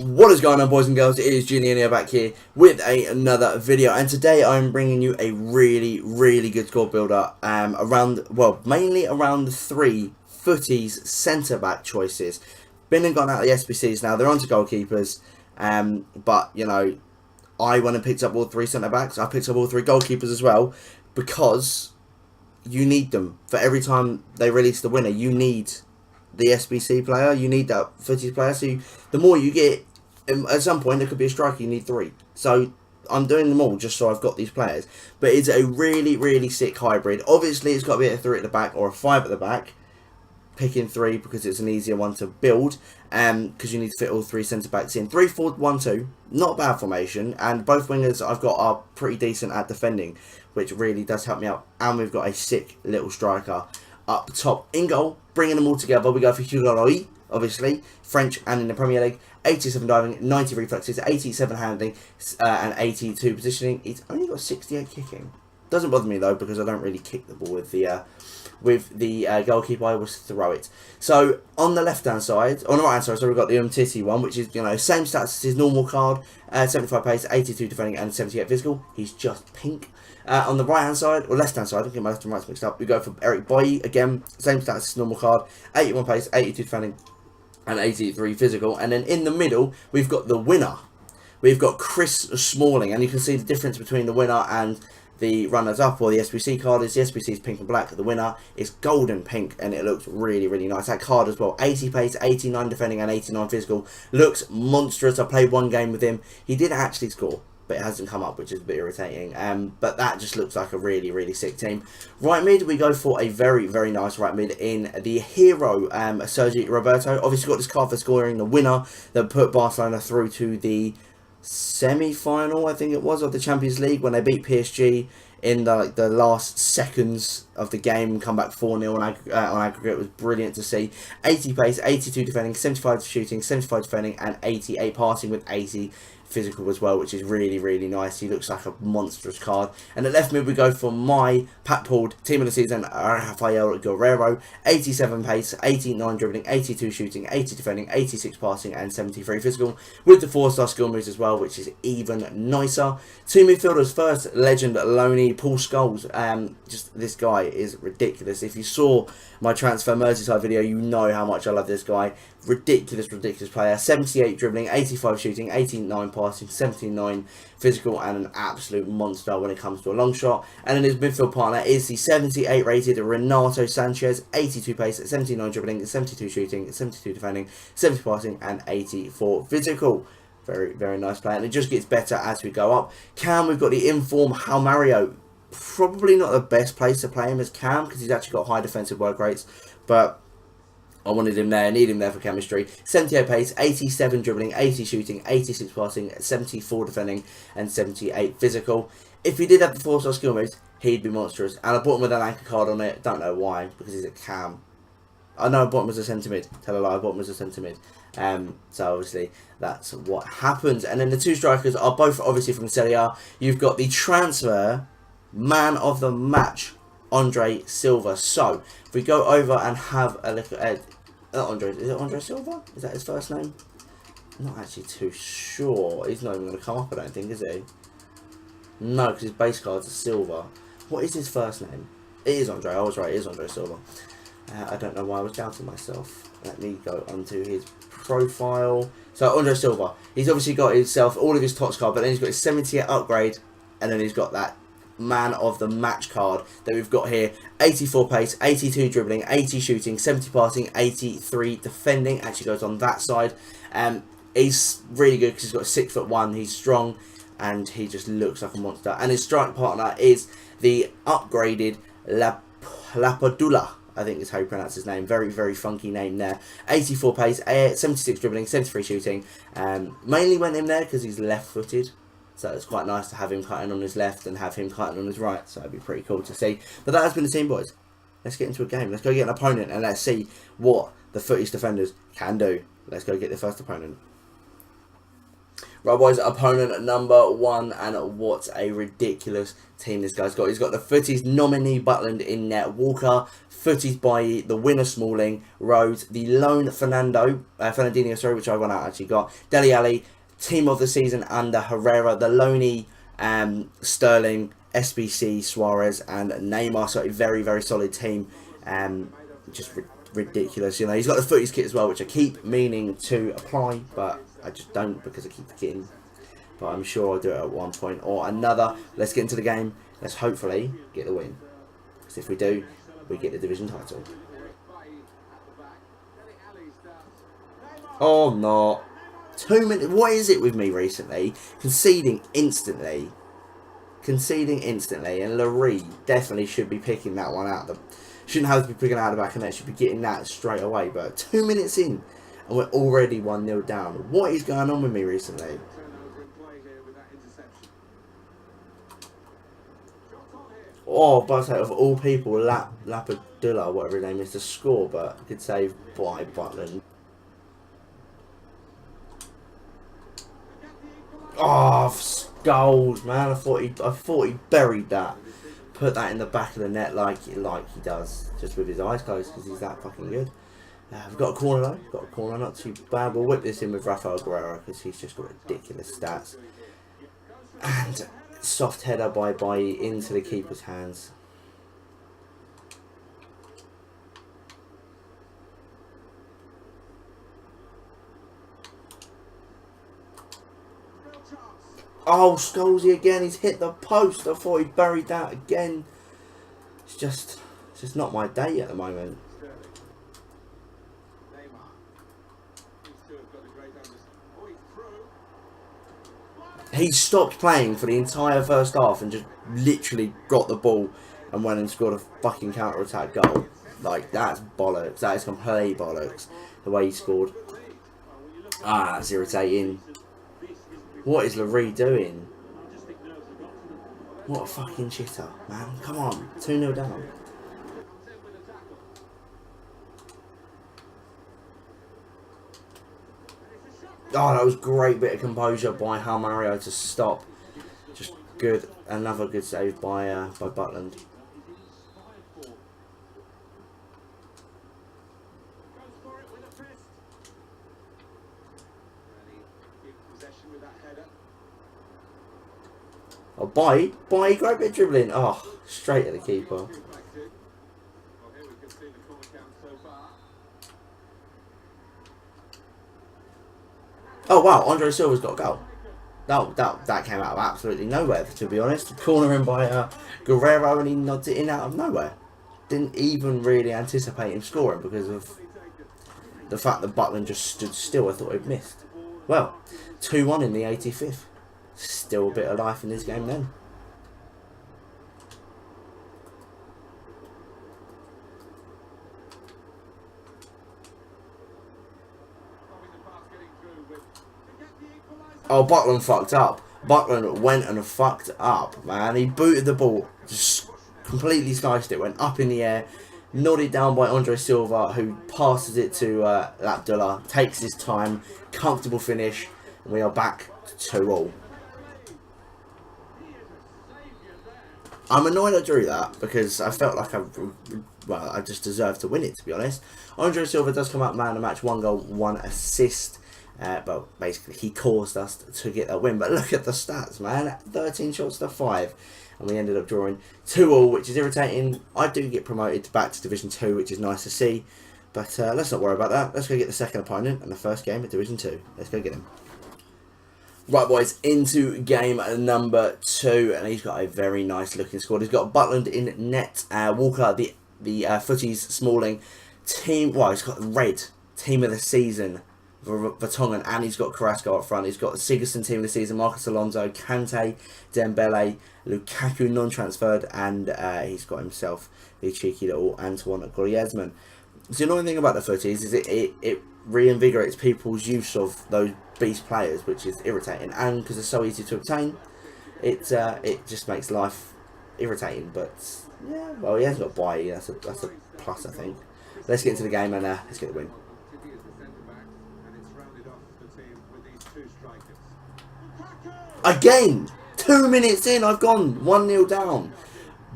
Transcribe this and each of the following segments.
What is going on, boys and girls? It is Julian here, back here with another video, and today I'm bringing you a really good squad builder mainly around the three Futties centre back choices. Been and gone out of the SBCs now, they're on to goalkeepers, but you know, I went and picked up all three centre backs. I picked up all three goalkeepers as well, because you need them for every time they release the winner. You need the SBC player, you need that Futties player. So the more you get, at some point there could be a striker, you need three. So I'm doing them all just so I've got these players. But it's a really sick hybrid. Obviously it's got to be a 3 at the back or a 5 at the back. Picking 3 because it's an easier one to build, because you need to fit all three centre backs in. 3-4-1-2, not a bad formation, and both wingers I've got are pretty decent at defending, which really does help me out. And we've got a sick little striker up top. In goal, bringing them all together, we go for Hugo Lloris, obviously, French and in the Premier League. 87 diving, 90 reflexes, 87 handling, and 82 positioning. He's only got 68 kicking. Doesn't bother me though, because I don't really kick the ball with the goalkeeper. I always throw it. So on the left hand side, on the right hand side, so we've got the Umtiti one, which is, you know, same stats as his normal card. 75 pace, 82 defending, and 78 physical. He's just pink. On the right hand side, or left hand side, I think my left and right's mixed up. We go for Eric Boye again, same stats as his normal card. 81 pace, 82 defending, and 83 physical. And then in the middle, we've got the winner. We've got Chris Smalling, and you can see the difference between the winner and the runners up, or the SBC card. Is the SBC is pink and black. The winner is golden pink, and it looks really nice. That card as well, 80 pace, 89 defending, and 89 physical. Looks monstrous. I played one game with him. He did actually score, but it hasn't come up, which is a bit irritating. But that just looks like a really sick team. Right mid, we go for a very nice right mid in the hero, Sergi Roberto. Obviously got this card for scoring the winner that put Barcelona through to the semi-final, I think it was, of the Champions League, when they beat PSG in the last seconds of the game, come back 4-0 on aggregate. It was brilliant to see. 80 pace, 82 defending, 75 shooting, 75 defending, and 88 passing with 80 physical as well, which is really nice. He looks like a monstrous card. And at left mid, we go for my Pat Pulled team of the season, Rafael Guerrero. 87 pace, 89 dribbling, 82 shooting, 80 defending, 86 passing, and 73 physical, with the 4-star skill moves as well, which is even nicer. Two midfielders. First, legend Loney, Paul Scholes. Just this guy is ridiculous. If you saw my transfer Merseyside video, you know how much I love this guy. Ridiculous player. 78 dribbling, 85 shooting, 89 passing, 79 physical, and an absolute monster when it comes to a long shot. And then his midfield partner is the 78 rated Renato Sanchez. 82 pace, 79 dribbling, 72 shooting, 72 defending, 70 passing, and 84 physical. Very nice player, and it just gets better as we go up. Cam, we've got the inform Hal Mario. Probably not the best place to play him as Cam, because he's actually got high defensive work rates, but I wanted him there, need him there for chemistry. 78 pace, 87 dribbling, 80 shooting, 86 passing, 74 defending, and 78 physical. If he did have the 4-star skill moves, he'd be monstrous. And I bought him with an anchor card on it. Don't know why, because he's a Cam. I know I bought him as a centre mid. Tell a lie, I bought him as a centre mid. So obviously that's what happens. And then the two strikers are both obviously from Serie A. You've got the transfer man of the match, Andre Silva. So if we go over and have a look at Andre, is it Andre Silva? Is that his first name? I'm not actually too sure. He's not even going to come up, I don't think, is he? No, because his base card's a Silva. What is his first name? It is Andre. I was right. It is Andre Silva. I don't know why I was doubting myself. Let me go onto his profile. So Andre Silva, he's obviously got himself all of his TOTS card, but then he's got his 78 upgrade, and then he's got that man of the match card that we've got here. 84 pace, 82 dribbling, 80 shooting, 70 passing, 83 defending. Actually goes on that side. He's really good because he's got 6'1". He's strong, and he just looks like a monster. And his strike partner is the upgraded Lapadula, I think is how you pronounce his name. Very funky name there. 84 pace, 76 dribbling, 73 shooting. Mainly went in there because he's left-footed. So it's quite nice to have him cutting on his left and have him cutting on his right. So it'd be pretty cool to see. But that has been the team, boys. Let's get into a game. Let's go get an opponent and let's see what the Futties defenders can do. Let's go get the first opponent. Right, boys, opponent number 1, and what a ridiculous team this guy's got. He's got the Futties nominee Butland in net, Walker, Futties by the winner Smalling, Rhodes, the lone Fernandinho, sorry, which I went out actually got, Dele Alli, team of the season under Herrera, the loney Sterling, SBC, Suarez, and Neymar. So a very, very solid team. Just ridiculous, you know. He's got the Futties kit as well, which I keep meaning to apply, but I just don't because I keep forgetting. But I'm sure I'll do it at one point or another. Let's get into the game. Let's hopefully get the win. Because if we do, we get the division title. Oh no. 2 minutes. What is it with me recently? Conceding instantly. And Larry definitely should be picking that one out. Shouldn't have to be picking out the back of the net. Should be getting that straight away. But 2 minutes in, and we're already 1-0 down. What is going on with me recently? Oh, but of all people, Lapadula, whatever his name is, to score, but good save by Butland. Oh, skulls, man! I thought he buried that. Put that in the back of the net like he does, just with his eyes closed, because he's that fucking good. We've got a corner though. Got a corner, not too bad. We'll whip this in with Rafael Guerrero because he's just got ridiculous stats. And soft header by into the keeper's hands. Oh, Scholesy again. He's hit the post. I thought he buried that again. It's just not my day at the moment. He stopped playing for the entire first half and just literally got the ball and went and scored a fucking counter-attack goal. Like, that's bollocks. That is complete bollocks. The way he scored. Ah, that's irritating. What is Larry doing? What a fucking shitter, man. Come on. 2-0 down. Oh, that was a great bit of composure by Mario to stop. Just good. Another good save by Butland. Oh, great bit of dribbling. Oh, straight at the keeper. Oh wow, Andre Silva's got a goal. That came out of absolutely nowhere, to be honest. Cornering by Guerrero, and he nods it in out of nowhere. Didn't even really anticipate him scoring because of the fact that Butland just stood still. I thought he'd missed. Well, 2-1 in the 85th. Still a bit of life in this game then. Oh, Butland fucked up. Butland went and fucked up, man. He booted the ball, just completely sliced it, went up in the air, nodded down by Andre Silva, who passes it to Lapdullah, takes his time, comfortable finish, and we are back to 2-2. I'm annoyed I drew that because I felt like I just deserved to win it, to be honest. Andre Silva does come out man of the match, 1 goal, 1 assist. Well, basically, he caused us to get that win. But look at the stats, man. 13 shots to 5. And we ended up drawing 2-2, which is irritating. I do get promoted back to Division 2, which is nice to see. But let's not worry about that. Let's go get the second opponent and the first game of Division 2. Let's go get him. Right, boys, into game number 2. And he's got a very nice looking squad. He's got Butland in net. Walker, the Futties Smalling. Well, he's got red. Team of the season. Vertonghen, and he's got Carrasco up front. He's got Sigurdsson team of the season, Marcus Alonso, Kante, Dembele, Lukaku non-transferred, and he's got himself the cheeky little Antoine Griezmann. The annoying thing about the Futties is it reinvigorates people's use of those beast players, which is irritating, and because they're so easy to obtain, it just makes life irritating. But yeah, well, he hasn't got a buy. That's a plus, I think. Let's get into the game and let's get the win. Again, 2 minutes in, I've gone 1-0 down.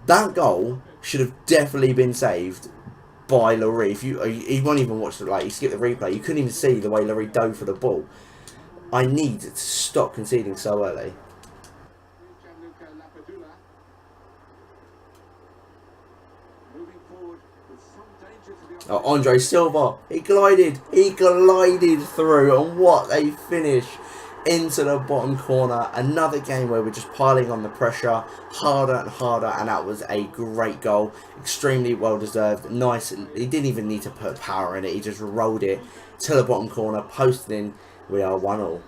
That goal should have definitely been saved by Laurie. If you won't even watch the, like, you skip the replay, you couldn't even see the way Laurie dove for the ball. I need to stop conceding so early. Oh, Andre Silva, he glided through, and what a finish into the bottom corner. Another game where we're just piling on the pressure harder and harder, and that was a great goal, extremely well deserved. Nice, he didn't even need to put power in it, he just rolled it to the bottom corner, posted in. We are 1-1.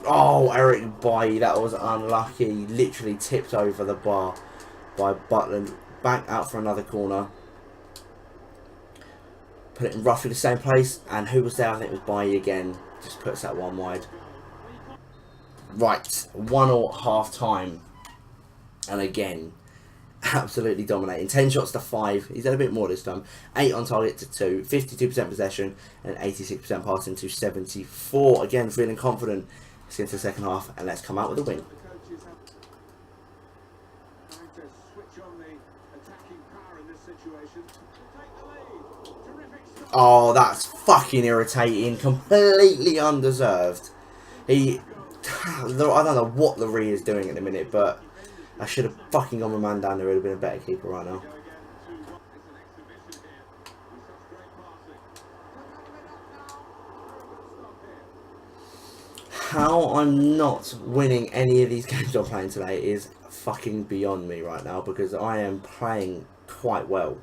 Oh, Eric Bailly, that was unlucky. Literally tipped over the bar by Butland. Back out for another corner. Put it in roughly the same place. And who was there? I think it was Bailly again. Just puts that one wide. Right. 1-1 half time. And again, absolutely dominating. 10 shots to 5. He's had a bit more this time. 8 on target to 2. 52% possession. And 86% passing to 74. Again, feeling confident. Into the second half, and let's come out with a win. Oh, that's fucking irritating. Completely undeserved. I don't know what Laurie is doing at the minute, but I should have fucking gone my man down there. Would have been a better keeper right now. How I'm not winning any of these games I'm playing today is fucking beyond me right now, because I am playing quite well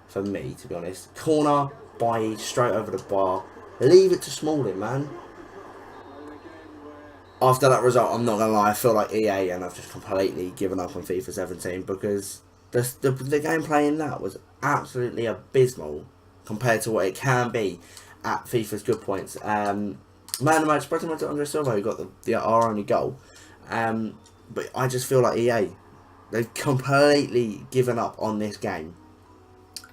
for me, to be honest. Corner, Bailly, straight over the bar. Leave it to Smalling, man. After that result, I'm not going to lie, I feel like EA, and I've just completely given up on FIFA 17, because the gameplay in that was absolutely abysmal compared to what it can be at FIFA's good points. Man of the match, pretty much Andre Silva, who got our only goal. But I just feel like EA, they've completely given up on this game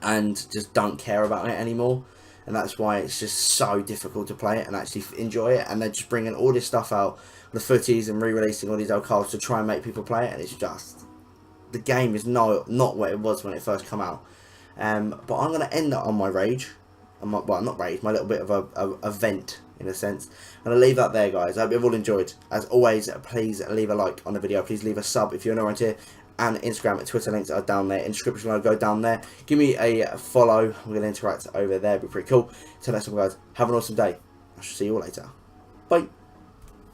and just don't care about it anymore. And that's why it's just so difficult to play it and actually enjoy it. And they're just bringing all this stuff out, the footies, and re-releasing all these old cards to try and make people play it. And it's just, the game is not what it was when it first came out. But I'm going to end that on my rage. Well, not rage, my little bit of a vent, in a sense. I'm going to leave that there, guys. I hope you've all enjoyed. As always, please leave a like on the video. Please leave a sub if you're new around here. And Instagram and Twitter links are down there. In the description, I'll go down there. Give me a follow. We're going to interact over there. It'll be pretty cool. Till next time, guys. Have an awesome day. I shall see you all later. Bye.